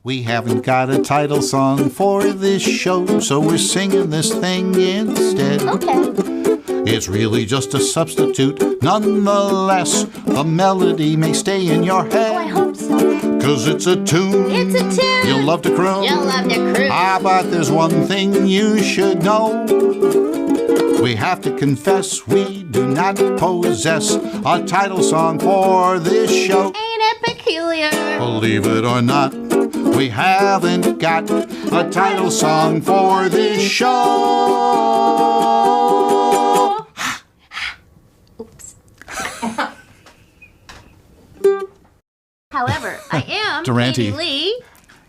We haven't got a title song for this show, so we're singing this thing instead. Okay. It's really just a substitute. Nonetheless, the melody may stay in your head. Oh, I hope so. 'Cause it's a tune. It's a tune. You'll love to croon. You'll love to croon. Ah, but there's one thing you should know. We have to confess we do not possess a title song for this show. Ain't it peculiar? Believe it or not, we haven't got a title song for this show. Oops. However, I am Durante. Katie Leigh.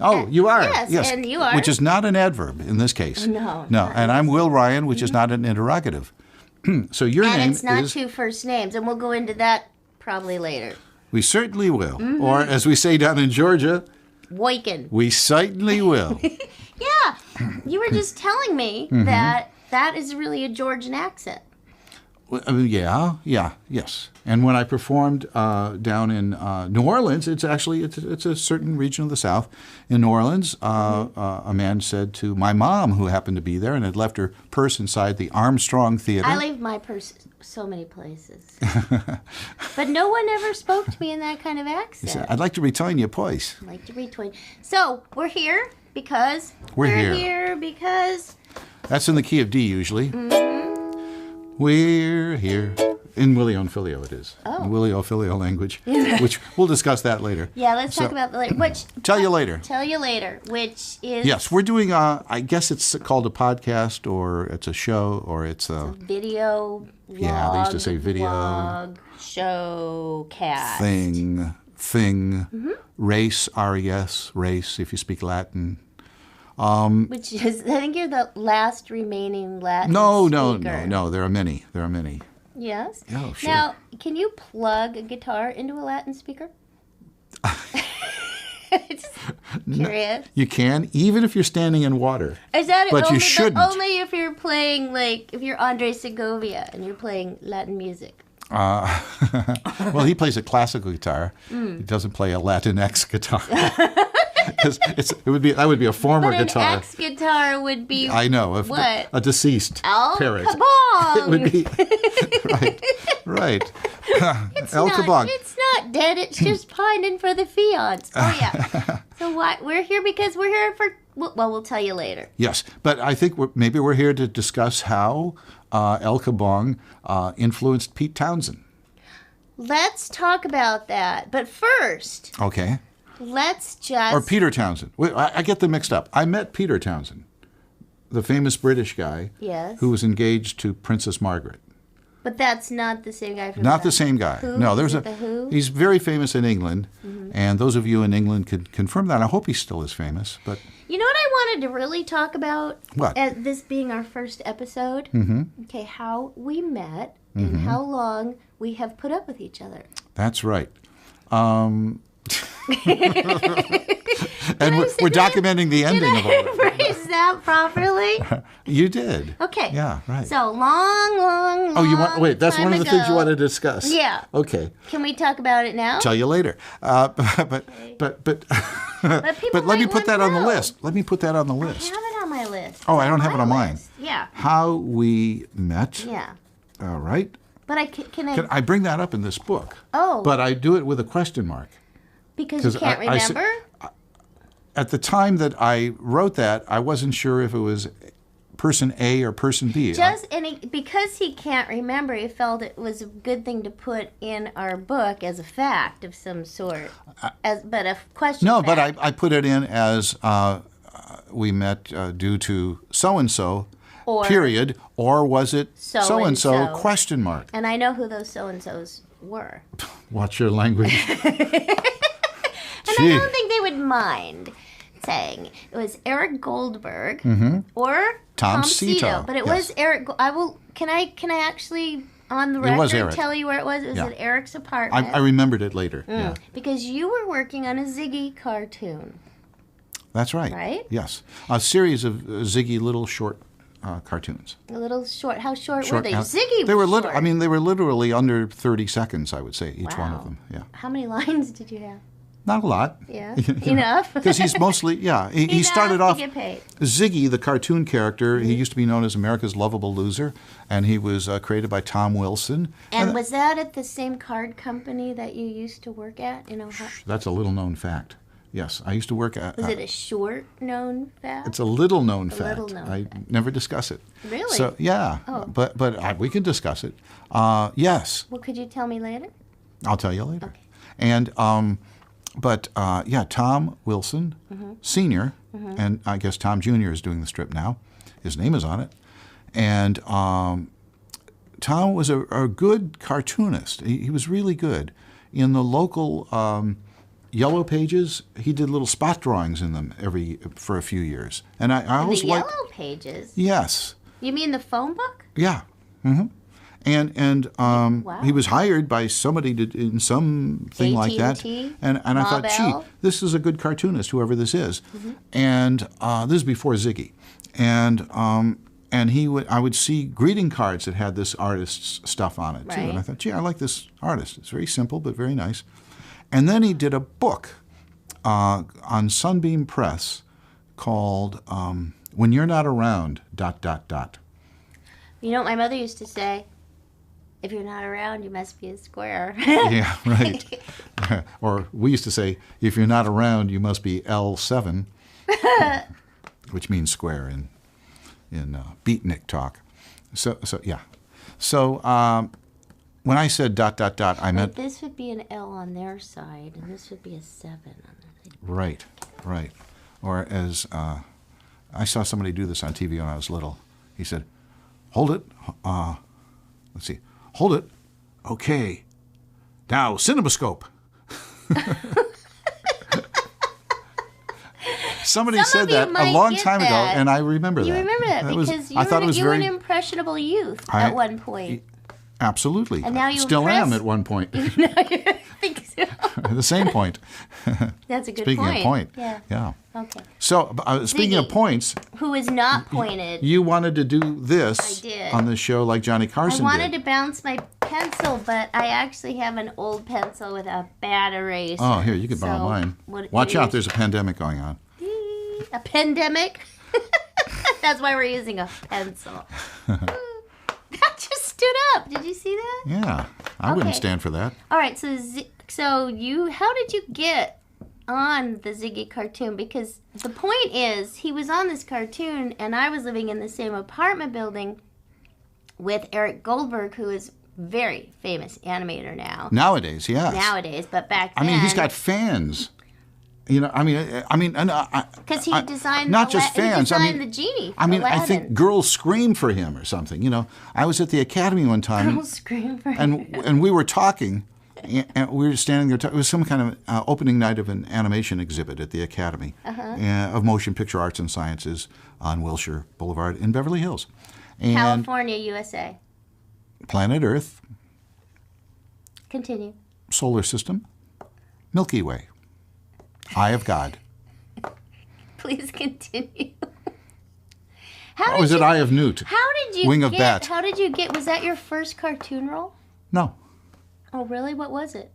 Oh, you are? Yes, and you are. Which is not an adverb in this case. No. No, and I'm Will Ryan, which is not an interrogative. So your name And it's not is... two first names, and we'll go into that probably later. We certainly will. Or as we say down in Georgia, Woiken. we certainly will. Yeah. You were just telling me that is really a Georgian accent. Well, I mean, yes. And when I performed down in New Orleans, it's a certain region of the South. In New Orleans, a man said to my mom, who happened to be there and had left her purse inside the Armstrong Theater. I leave my purse so many places. But no one ever spoke to me in that kind of accent. Said, I'd like to return your voice. I'd like to retweet. So, we're here because... We're here because... That's in the key of D usually. We're here. In Willio-Filio it is. Oh. In Willio-Filio language, which we'll discuss that later. Yeah, let's talk about the later. Which... Tell you later. Tell you later, which is... Yes, we're doing, I guess it's called a podcast, or it's a show, or it's a... Video, vlog, Yeah, they used to say video. Vlog, show, cast. Thing, race, R-E-S, race, if you speak Latin. Which is, I think you're the last remaining Latin No, speaker. there are many. Yes? Oh, sure. Now, can you plug a guitar into a Latin speaker? Just curious. You can, even if you're standing in water. Is that But only, you shouldn't. Only if you're playing, like, if you're Andre Segovia and you're playing Latin music. Well, he plays a classical guitar. He doesn't play a Latinx guitar. That would be a former But guitar. an X guitar would be... I know. What? A deceased El parrot. Kabong! It would be right. El Kabong. It's not dead. It's just pining for the fiance. Oh yeah. So what? We're here because we're here for. Well, we'll tell you later. Yes, but I think maybe we're here to discuss how El Kabong influenced Pete Townsend. Let's talk about that. But first, Okay. let's just. Or Peter Townsend. Wait, I get them mixed up. I met Peter Townsend, the famous British guy Yes. who was engaged to Princess Margaret. But that's not the same guy from. Not the same guy. Who? No, Is there's it the Who? He's very famous in England, and those of you in England could confirm that. I hope he still is famous, but You know what I wanted to really talk about? What? This being our first episode. Okay, how we met and how long we have put up with each other. that's right. And we're documenting the ending of all Did I that. phrase that properly? You did. Okay. Yeah, right. So long. Oh, you want? Wait, that's time one of the things you ago. want to discuss. Yeah. Okay. Can we talk about it now? Tell you later. But But people but let me might put that want on the to know. list. Let me put that on the I list. have it on my list. Oh, I It's don't have it on mine. list. Yeah. How we met. Yeah. All right. But I can I? Can I bring that up in this book? Oh. But I do it with a question mark. Because you 'cause can't I s- remember. At the time that I wrote that, I wasn't sure if it was person A or person B. Because he can't remember, he felt it was a good thing to put in our book as a fact of some sort, but a question. No, but fact. I put it in as we met due to so-and-so, Or- period, or was it so-and-so, So-and-so. question mark. And I know who those so and so's were, Watch your language. and I don't think they would mind saying it was Eric Goldberg or Tom Cito. Cito, But it yes. was Eric. I will. Can I actually on the It was record Eric. tell you where it was? It was Yeah. at Eric's apartment. I remembered it later. Yeah. Because you were working on a Ziggy cartoon. That's right. Right? Yes. A series of Ziggy little short cartoons. A little short. How short were they? uh, Ziggy They were short. I mean, they were literally under 30 seconds, I would say, each one of Wow. them. Yeah. How many lines did you have? Not a lot. Yeah, enough. Because he's mostly, he started Enough off, to get paid. Ziggy, the cartoon character, he used to be known as America's Lovable Loser, and he was created by Tom Wilson. And was that at the same card company that you used to work at in Ohio? That's a little-known fact. Yes, I used to work at... Was it a short-known fact? It's a little-known fact. little-known I fact. never discuss it. Really? So, yeah, Oh. but we can discuss it. Yes, Well, could you tell me later? I'll tell you later. Okay. And... Tom Wilson, Sr., and I guess Tom Jr. is doing the strip now. His name is on it. And Tom was a good cartoonist. He was really good. In the local Yellow Pages, he did little spot drawings in them for a few years. And I always The liked... Yellow Pages? Yes. You mean the phone book? Yeah. Mm-hmm. And Wow. he was hired by somebody in something like that. AT&T? And I thought, gee, Mabel? this is a good cartoonist, whoever this is. And this is before Ziggy. And I would see greeting cards that had this artist's stuff on it, too. And I Right. thought, gee, I like this artist. It's very simple, but very nice. And then he did a book on Sunbeam Press called When You're Not Around, ... You know what my mother used to say? If you're not around, you must be a square. Yeah, right. Or we used to say, if you're not around, you must be L7, which means square in beatnik talk. So yeah. So when I said ... I meant... But this would be an L on their side, and this would be a 7 on their side. Right. Or as I saw somebody do this on TV when I was little. He said, hold it. Let's see. Hold it. Okay. Now, CinemaScope. Somebody Some said of you that a might long get time ago, that. and I remember that. You remember that because I thought it was you were very... an impressionable youth I- at one point. Absolutely. And now you still am impress- at one point. I think so. At the same point. That's a good Speaking point. of point. Yeah. Okay. So, speaking of Ziggy. points, Who is not pointed? you wanted to do this I did. on the show like Johnny I Carson wanted did. to bounce my pencil, but I actually have an old pencil with a bad eraser. Oh, here, you can borrow So mine. what Watch it out, is- there's a pandemic going on. A pandemic? That's why we're using a pencil. That just stood up. Did you see that? Yeah, I wouldn't Okay. stand for that. All right, so how did you get on the Ziggy cartoon? Because the point is, he was on this cartoon, and I was living in the same apartment building with Eric Goldberg, who is very famous animator now. Nowadays, yes. Nowadays, but back I then, mean, he's got fans. You know, because he designed not just fans. He designed the genie. I Aladdin. think girls scream for him or something. You know, I was at the Academy one time, Girls scream for him. and we were talking, and we were standing there. It was some kind of opening night of an animation exhibit at the Academy of Motion Picture Arts and Sciences on Wilshire Boulevard in Beverly Hills, and California, USA. Planet Earth, Continue. Solar System, Milky Way, Eye of God. Please continue. Or was it Eye of Newt? How did you Wing of get? Bat. How did you get? Was that your first cartoon role? No. Oh, really? What was it?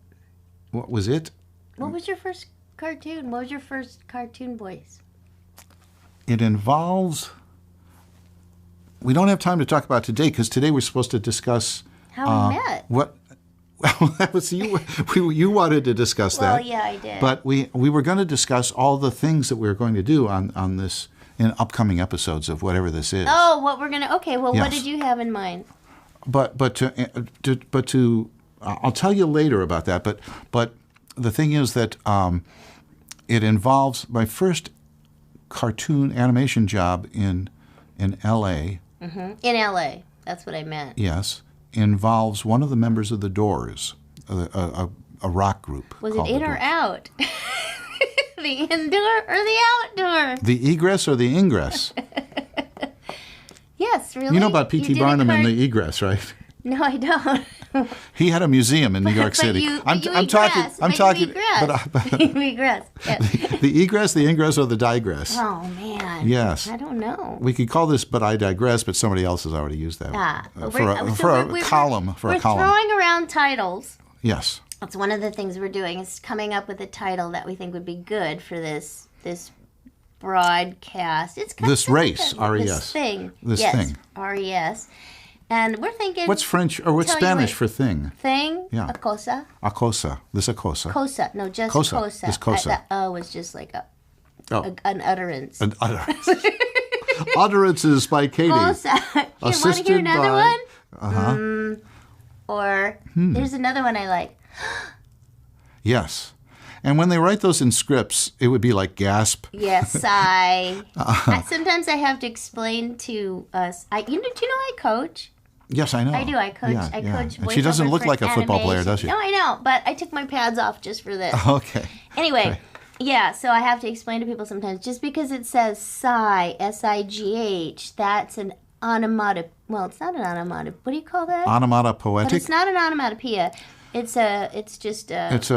What was it? What was your first cartoon? What was your first cartoon voice? It involves... We don't have time to talk about today because today we're supposed to discuss... How we met. What? Well, that was you. You wanted to discuss Well, that. yeah, I did. But we were going to discuss all the things that we were going to do on this in upcoming episodes of whatever this is. Oh, what we're gonna? Okay, well, what Yes. did you have in mind? But I'll tell you later about that. But the thing is that it involves my first cartoon animation job in L.A. In L.A. That's what I meant. Yes, involves one of the members of the Doors, a rock group. Was it called in the or Doors. out? The indoor or the outdoor? The egress or the ingress? Yes, really. You know about P.T. You did a Barnum and the egress, right? No, I don't. He had a museum in New York But City. you I'm egress, talking. but you egress. But You egress. Yes. the egress, the ingress, or the digress. Oh man. Yes. I don't know. We could call this, but I digress. But somebody else has already used that Ah, for a column. For we're a column. throwing around titles, Yes. That's one of the things we're doing is coming up with a title that we think would be good for this broadcast. It's kind This of race, like R-E-S. This thing. This yes, thing. R-E-S. And we're thinking... What's French or what's tell you Spanish what- for thing? Thing? Yeah. A cosa? A cosa. This a cosa. Cosa. No, just Cosa. cosa. This cosa. That was just like Oh, an utterance. an utterance. Utterances by Katie. Cosa. You want to hear Assisted another by- one? Or there's another one I like. Yes. And when they write those in scripts, it would be like gasp. Yes, sometimes I have to explain to us. Do you know I coach? Yes, I know. I do. I coach. Yeah, I yeah. coach. And she doesn't voiceover look for like a football player, animation. does she? No, I know, but I took my pads off just for this. Okay. Anyway, yeah. So I have to explain to people sometimes. Just because it says sigh, S-I-G-H, that's an onomatopoeia. Well, it's not an onomatopoeia. What do you call that? But Onomatopoetic. it's not an onomatopoeia. It's just a. It's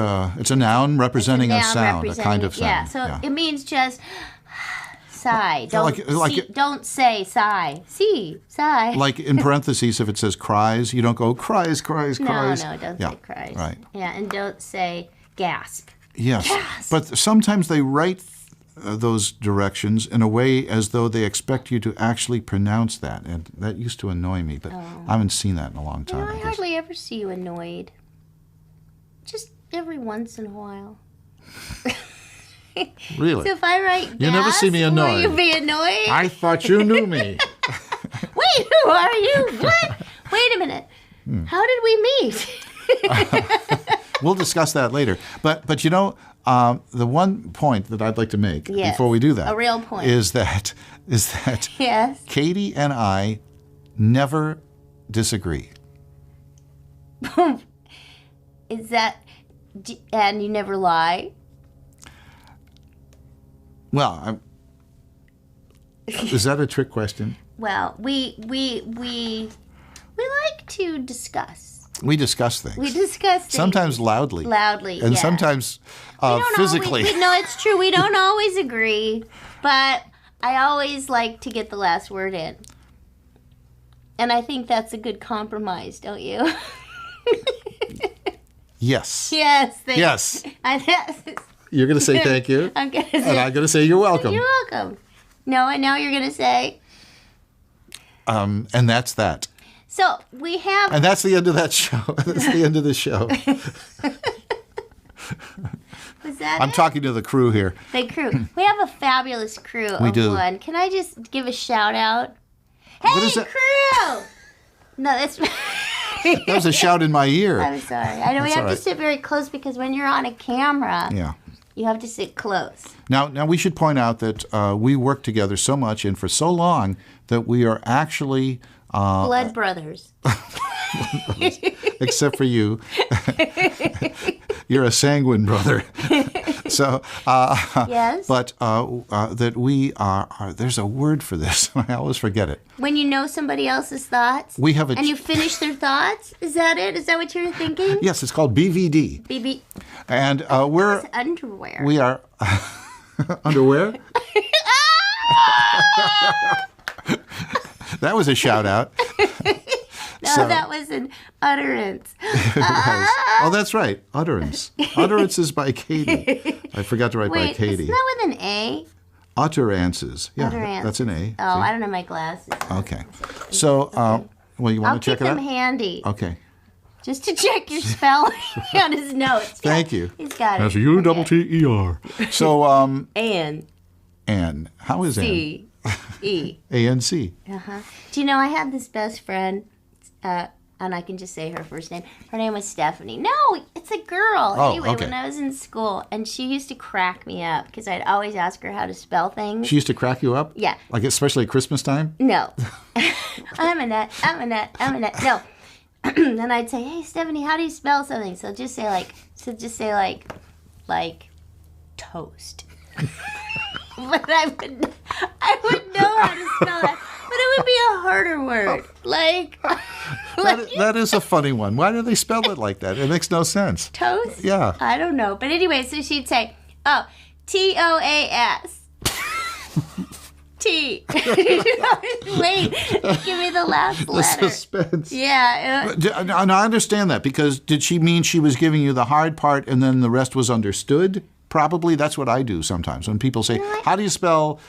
a noun representing a noun sound, a representing- kind of sound. Yeah. So it means just sigh. Don't like- don't say sigh. See sigh. Like in parentheses, if it says cries, you don't go cries, cries, no, cries. don't Yeah, say cries. right. Yeah, and don't say gasp. Yes. Gasp. But sometimes they write those directions in a way as though they expect you to actually pronounce that. And that used to annoy me, but I haven't seen that in a long You time. know, I I guess. hardly ever see you annoyed. Just every once in a while. Really? So if I write You never see me gasp, annoyed. will you be annoyed? I thought you knew me. Wait, who are you? What? Wait a minute. How did we meet? We'll discuss that later. But you know, the one point that I'd like to make Yes, before we do that a real point. is that Yes. Katie and I never disagree. Is that, and you never lie? Well, is that a trick question? Well, we like to discuss. We discuss things. We discuss things. Sometimes loudly. Loudly, And yeah. sometimes We don't physically. Always, no, it's true. We don't always agree, but I always like to get the last word in. And I think that's a good compromise, don't you? Yes. Yes. Yes. Yes. You're going to say thank you. I'm going to And say, I'm going to say you're welcome. you're welcome. No, and now you're going to say. And that's that. So we have. And that's the end of that show. That's the end of the show. Was that I'm it? talking to the crew here. The crew. We have a fabulous crew We of do. one. Can I just give a shout out? Hey, What is that? crew! No, that's. That was a shout in my ear. I'm sorry. I know we That's have all to right. sit very close because when you're on a camera, Yeah. you have to sit close. Now we should point out that we work together so much and for so long that we are actually, Blood brothers. except for you, you're a sanguine brother. So, Yes. but that we are. There's a word for this. I always forget it. When you know somebody else's thoughts. We have a. And you finish their thoughts? Is that it? Is that what you're thinking? Yes, it's called BVD, BB. and we're It's underwear. we are underwear. That was a shout out. No, So- that was an utterance. Oh, that's right. Utterance. Utterances by Katie. I forgot to write by Wait, Katie. isn't that with an A? Utterances. Yeah, Utterance. that's an A. Oh, I don't have my glasses. Okay. So, well, you I'll want to keep check it them out? handy. Okay. Just to check your spelling on his notes. Thank you. He's got it. That's U-double-T-E-R. So, N. Ann. How is Ann? C. E. A-N-C. Do you know I had this best friend, and I can just say her first name. Her name was Stephanie. No, it's a girl. Oh, anyway, okay. when I was in school, and she used to crack me up because I'd always ask her how to spell things. She used to crack you up? Yeah. Like especially at Christmas time? No. I'm a nut. No. Then I'd say, hey, Stephanie, how do you spell something? So just say like toast. But I would know how to spell that. But it would be a harder word. Like That is a funny one. Why do they spell it like that? It makes no sense. toast? Yeah. I don't know. But anyway, so she'd say, oh, Toas. T. Wait, give me the last The letter. suspense. Yeah. And I understand that, because did she mean she was giving you the hard part and then the rest was understood? Probably. That's what I do sometimes when people say, "How do you spell,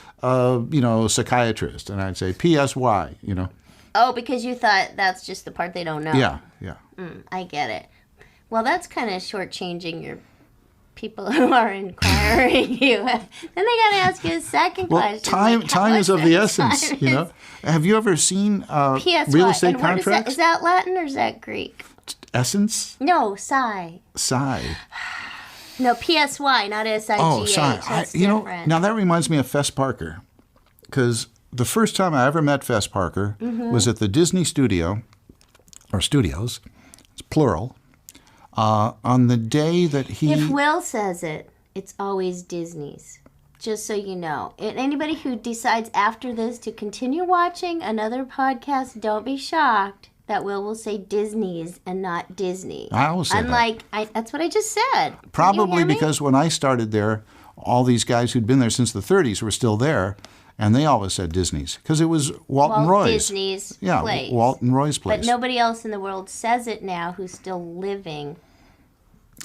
psychiatrist?" And I'd say PSY. Oh, because you thought that's just the part they don't know. Yeah. I get it. Well, that's kind of shortchanging your people who are inquiring you. Then they got to ask you a second Well, question. time is of the essence. Have you ever seen PSY. real estate And what contracts? is that Latin or is that Greek? Essence. No, psi. Sigh. No, PSY, not SIGH. Oh, sigh. That's different. Now that reminds me of Fess Parker, because the first time I ever met Fess Parker was at the Disney studios, it's plural, on the day that he... If Will says it, it's always Disney's. Just so you know. And anybody who decides after this to continue watching another podcast, don't be shocked that will say Disney's and not Disney. I always say that's what I just said. Did you Probably hear me? because when I started there, all these guys who'd been there since the 30s were still there, and they always said Disney's, because it was Walt Roy's. Disney's place. Walt and Roy's place. But nobody else in the world says it now who's still living.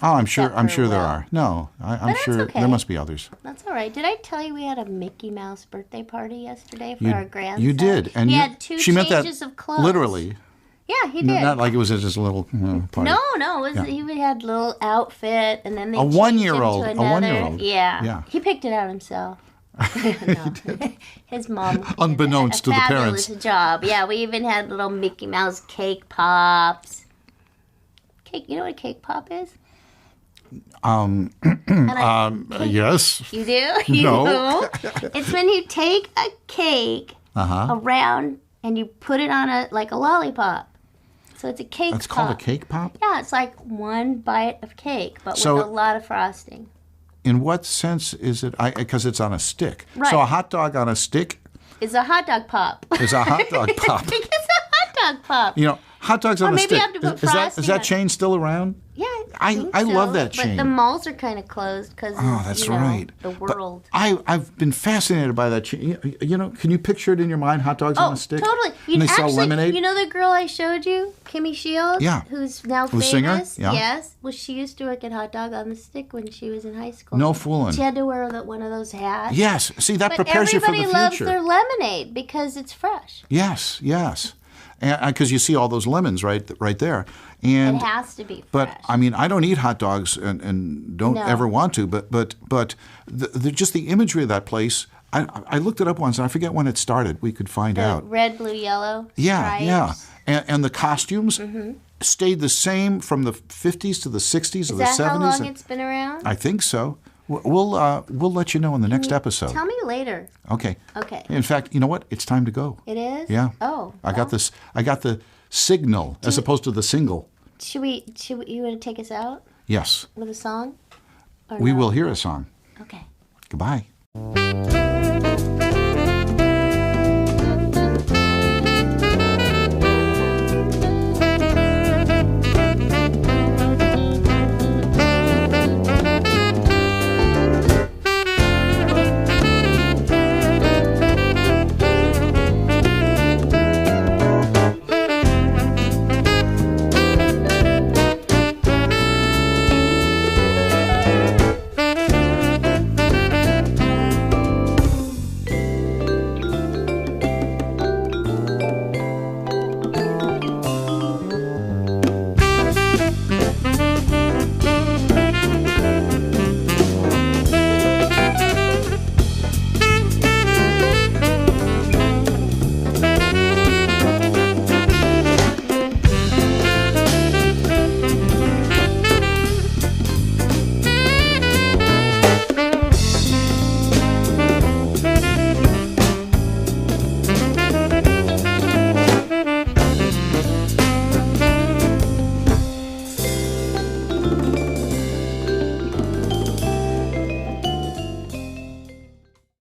Oh, I'm sure there Will. are. No, I'm that's sure okay. there must be others. That's all right. Did I tell you we had a Mickey Mouse birthday party yesterday for our grandson? You did, and he had two she meant that changes of clothes. literally. Yeah, he did. Not like it was just a little party. No, it was, he had a little outfit, and then they A changed one-year-old, him to a another. one-year-old. Yeah. Yeah. He picked it out himself. No. His mom did Unbeknownst to the fabulous parents. job. Yeah, we even had little Mickey Mouse cake pops. You know what a cake pop is? Yes. You do? No. It's when you take a cake around and you put it on a lollipop. So it's a cake That's pop. called a cake pop? Yeah, it's like one bite of cake, but So- with a lot of frosting. In what sense is it? Because it's on a stick. Right. So a hot dog on a stick It's a hot dog pop. is a hot dog pop. It's a hot dog pop. Hot dogs on a maybe stick. you have to put Is that frosting on it. chain still around? Yeah, I think love so, that chain. But the malls are kind of closed because That's right. the world. I've been fascinated by that chain. Can you picture it in your mind? Hot dogs on a stick? Totally. And they sell lemonade? You know the girl I showed you, Kimmy Shields? Yeah. Who's now The famous? singer? Yeah. Yes. Well, she used to work at Hot Dog on the Stick when she was in high school. No fooling. She had to wear one of those hats. Yes. See, that But prepares you for the everybody future. loves their lemonade because it's fresh. Yes. Because you see all those lemons right there. And It has to be fresh. But I mean, I don't eat hot dogs and don't No. ever want to. But just the imagery of that place. I looked it up once, and I forget when it started. We could find The out. red, blue, yellow Yeah. stripes. And the costumes stayed the same from the 50s to the 60s or the Is that 70s. how long it's been around? I think so. We'll let you know in the next episode. Tell me later. Okay. Okay. In fact, you know what? It's time to go. It is? Yeah. Oh. I got this. I got the signal as opposed to the single. You want to take us out Yes. with a song? Or We no? will hear a song. Okay. Goodbye.